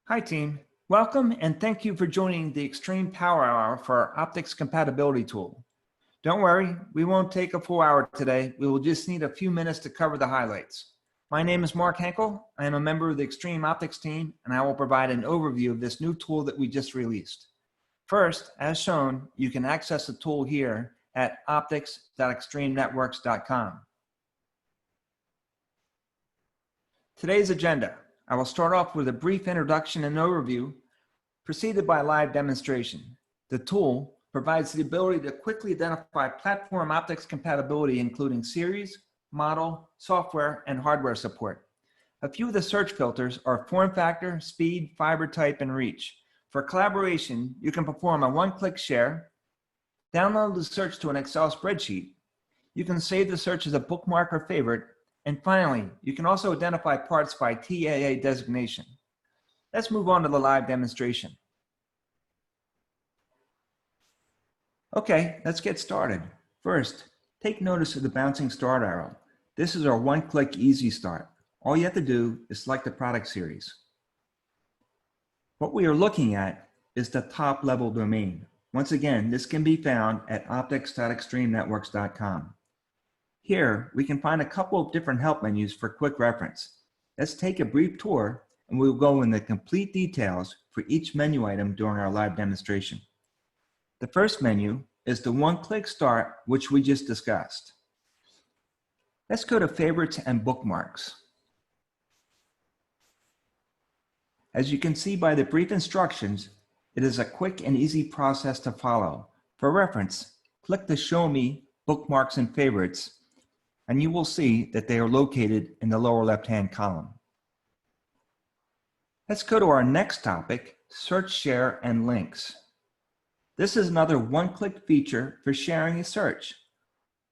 Hi team, welcome and thank you for joining the Extreme Power Hour for our optics compatibility tool. Don't worry, we won't take a full hour today. We will just need a few minutes to cover the highlights. My name is Mark Henkel. I am a member of the Extreme Optics team and I will provide an overview of this new tool that we just released. First, as shown, you can access the tool here at optics.extremenetworks.com. Today's agenda. I will start off with a brief introduction and overview, preceded by a live demonstration. The tool provides the ability to quickly identify platform optics compatibility, including series, model, software, and hardware support. A few of the search filters are form factor, speed, fiber type, and reach. For collaboration, you can perform a one-click share, download the search to an Excel spreadsheet. You can save the search as a bookmark or favorite. And finally, you can also identify parts by TAA designation. Let's move on to the live demonstration. Okay, let's get started. First, take notice of the bouncing start arrow. This is our one-click easy start. All you have to do is select the product series. What we are looking at is the top level domain. Once again, this can be found at optics.extremenetworks.com. Here, we can find a couple of different help menus for quick reference. Let's take a brief tour and we'll go into complete details for each menu item during our live demonstration. The first menu is the one-click start, which we just discussed. Let's go to favorites and bookmarks. As you can see by the brief instructions, it is a quick and easy process to follow. For reference, click the Show Me Bookmarks and Favorites, and you will see that they are located in the lower left-hand column. Let's go to our next topic, Search, Share, and Links. This is another one-click feature for sharing a search.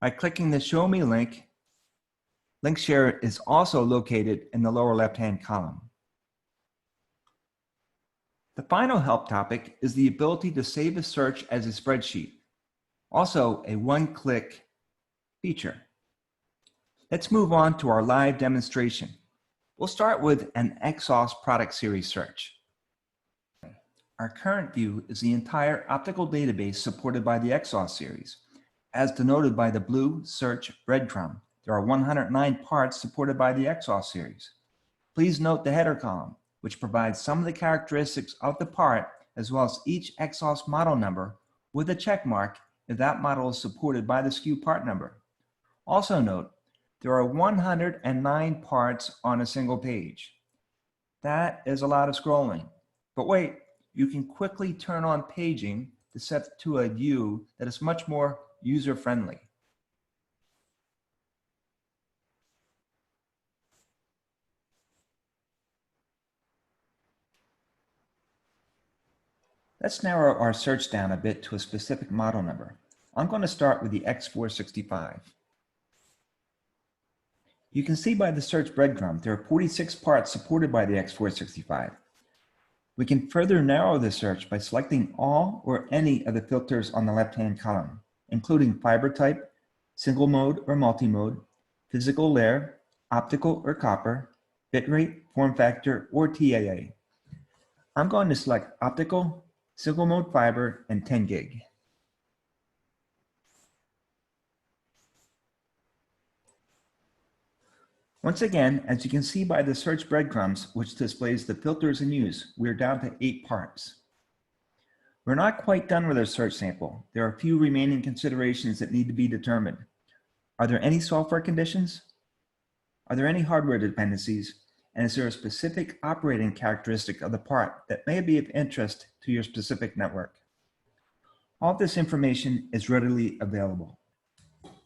By clicking the Show Me link, Link Share is also located in the lower left-hand column. The final help topic is the ability to save a search as a spreadsheet, also a one-click feature. Let's move on to our live demonstration. We'll start with an XOS product series search. Our current view is the entire optical database supported by the XOS series. As denoted by the blue search breadcrumb, there are 109 parts supported by the XOS series. Please note the header column, which provides some of the characteristics of the part as well as each XOS model number with a check mark if that model is supported by the SKU part number. Also note, there are 109 parts on a single page. That is a lot of scrolling. But wait, you can quickly turn on paging to set to a view that is much more user-friendly. Let's narrow our search down a bit to a specific model number. I'm going to start with the X465. You can see by the search breadcrumb, there are 46 parts supported by the X465. We can further narrow the search by selecting all or any of the filters on the left-hand column, including fiber type, single mode or multi-mode, physical layer, optical or copper, bitrate, form factor, or TAA. I'm going to select optical, single mode fiber, and 10 gig. Once again, as you can see by the search breadcrumbs, which displays the filters in use, we're down to 8 parts. We're not quite done with our search sample. There are a few remaining considerations that need to be determined. Are there any software conditions? Are there any hardware dependencies? And is there a specific operating characteristic of the part that may be of interest to your specific network? All this information is readily available.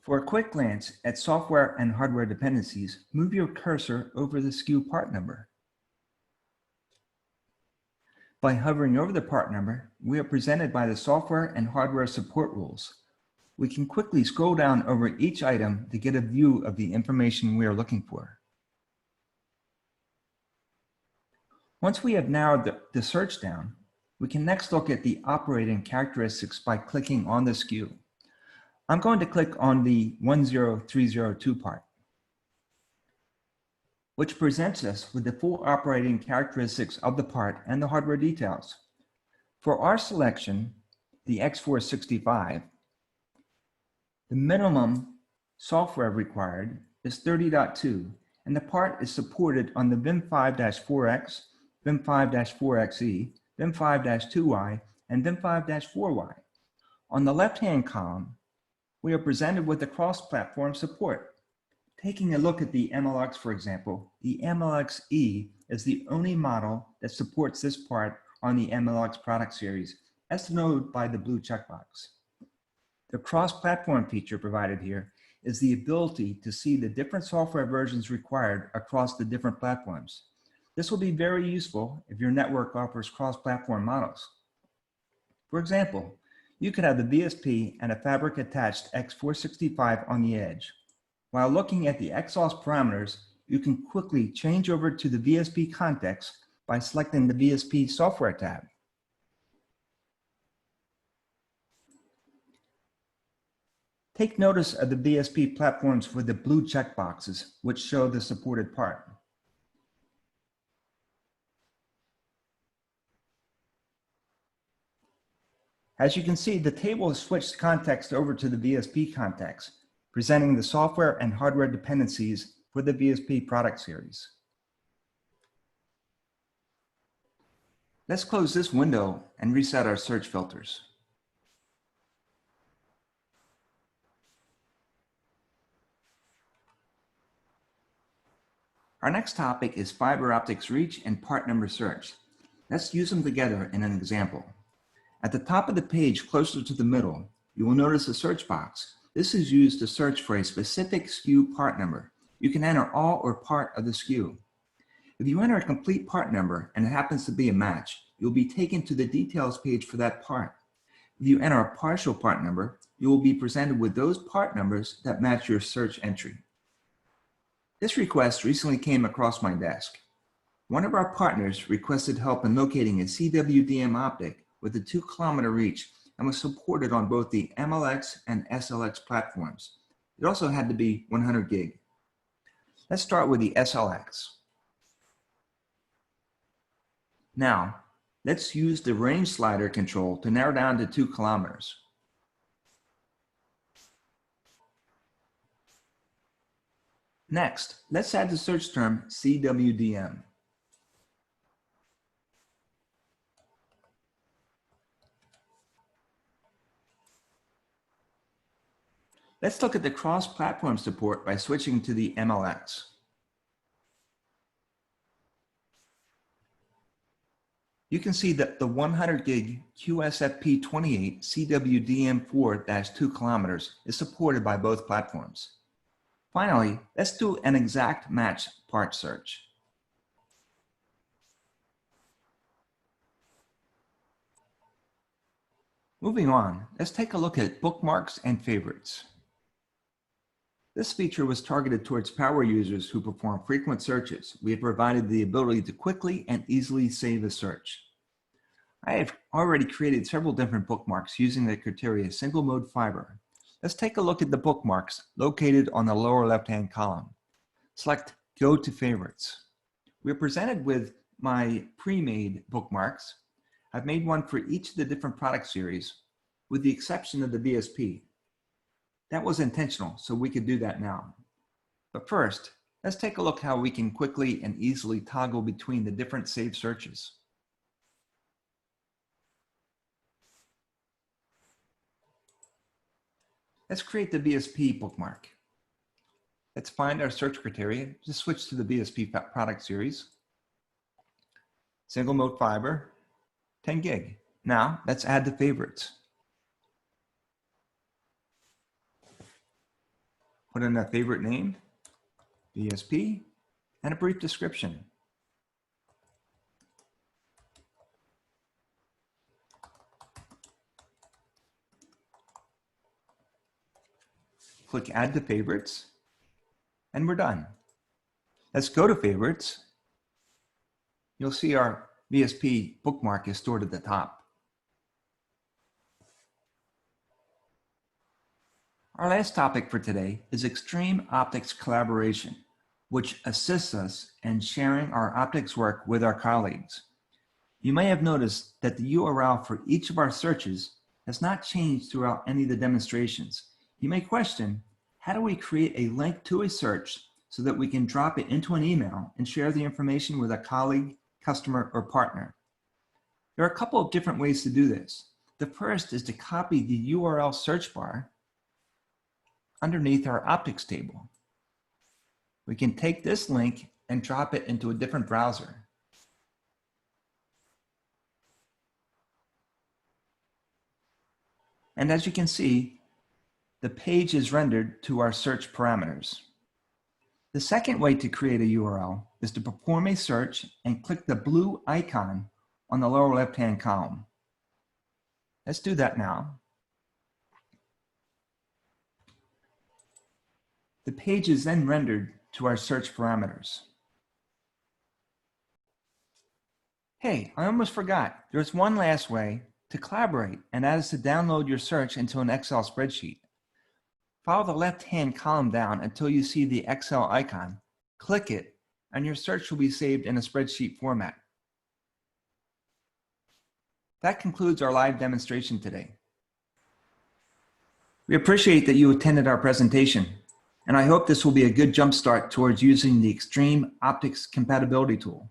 For a quick glance at software and hardware dependencies, move your cursor over the SKU part number. By hovering over the part number, we are presented by the software and hardware support rules. We can quickly scroll down over each item to get a view of the information we are looking for. Once we have narrowed the search down, we can next look at the operating characteristics by clicking on the SKU. I'm going to click on the 10302 part. which presents us with the full operating characteristics of the part and the hardware details. For our selection, the X465, the minimum software required is 30.2, and the part is supported on the VIM 5-4X, VIM 5-4XE, VIM 5-2Y, and VIM 5-4Y. On the left-hand column, we are presented with the cross-platform support. Taking a look at the MLX, for example, the MLX-E is the only model that supports this part on the MLX product series, as denoted by the blue checkbox. The cross-platform feature provided here is the ability to see the different software versions required across the different platforms. This will be very useful if your network offers cross-platform models. For example, you could have the VSP and a fabric-attached X465 on the edge. While looking at the exhaust parameters, you can quickly change over to the VSP context by selecting the VSP software tab. Take notice of the VSP platforms with the blue checkboxes, which show the supported part. As you can see, the table has switched context over to the VSP context, presenting the software and hardware dependencies for the VSP product series. Let's close this window and reset our search filters. Our next topic is fiber optics reach and part number search. Let's use them together in an example. At the top of the page, closer to the middle, you will notice a search box. This is used to search for a specific SKU part number. You can enter all or part of the SKU. If you enter a complete part number and it happens to be a match, you'll be taken to the details page for that part. If you enter a partial part number, you will be presented with those part numbers that match your search entry. This request recently came across my desk. One of our partners requested help in locating a CWDM optic with a 2-kilometer reach and was supported on both the MLX and SLX platforms. It also had to be 100 gig. Let's start with the SLX. Now, let's use the range slider control to narrow down to 2 kilometers. Next, let's add the search term CWDM. Let's look at the cross-platform support by switching to the MLX. You can see that the 100 gig QSFP28 CWDM4-2 kilometers is supported by both platforms. Finally, let's do an exact match part search. Moving on, let's take a look at bookmarks and favorites. This feature was targeted towards power users who perform frequent searches. We have provided the ability to quickly and easily save a search. I have already created several different bookmarks using the criteria single mode fiber. Let's take a look at the bookmarks located on the lower left-hand column. Select Go to Favorites. We're presented with my pre-made bookmarks. I've made one for each of the different product series, with the exception of the VSP. That was intentional, so we could do that now. But first, let's take a look how we can quickly and easily toggle between the different saved searches. Let's create the VSP bookmark. Let's find our search criteria. Just switch to the VSP product series. Single mode fiber, 10 gig. Now let's add the favorites. Put in a favorite name, VSP, and a brief description. Click Add to Favorites, and we're done. Let's go to Favorites. You'll see our VSP bookmark is stored at the top. Our last topic for today is extreme optics collaboration. which assists us in sharing our optics work with our colleagues. You may have noticed that the URL for each of our searches has not changed throughout any of the demonstrations. You may question, how do we create a link to a search so that we can drop it into an email and share the information with a colleague, customer, or partner? There are a couple of different ways to do this. The first is to copy the URL search bar underneath our optics table. We can take this link and drop it into a different browser. And as you can see, the page is rendered to our search parameters. The second way to create a URL is to perform a search and click the blue icon on the lower left-hand column. Let's do that now. The page is then rendered to our search parameters. Hey, I almost forgot. There's one last way to collaborate, and that is to download your search into an Excel spreadsheet. Follow the left-hand column down until you see the Excel icon. Click it, and your search will be saved in a spreadsheet format. That concludes our live demonstration today. We appreciate that you attended our presentation, and I hope this will be a good jumpstart towards using the Extreme Optics Compatibility tool.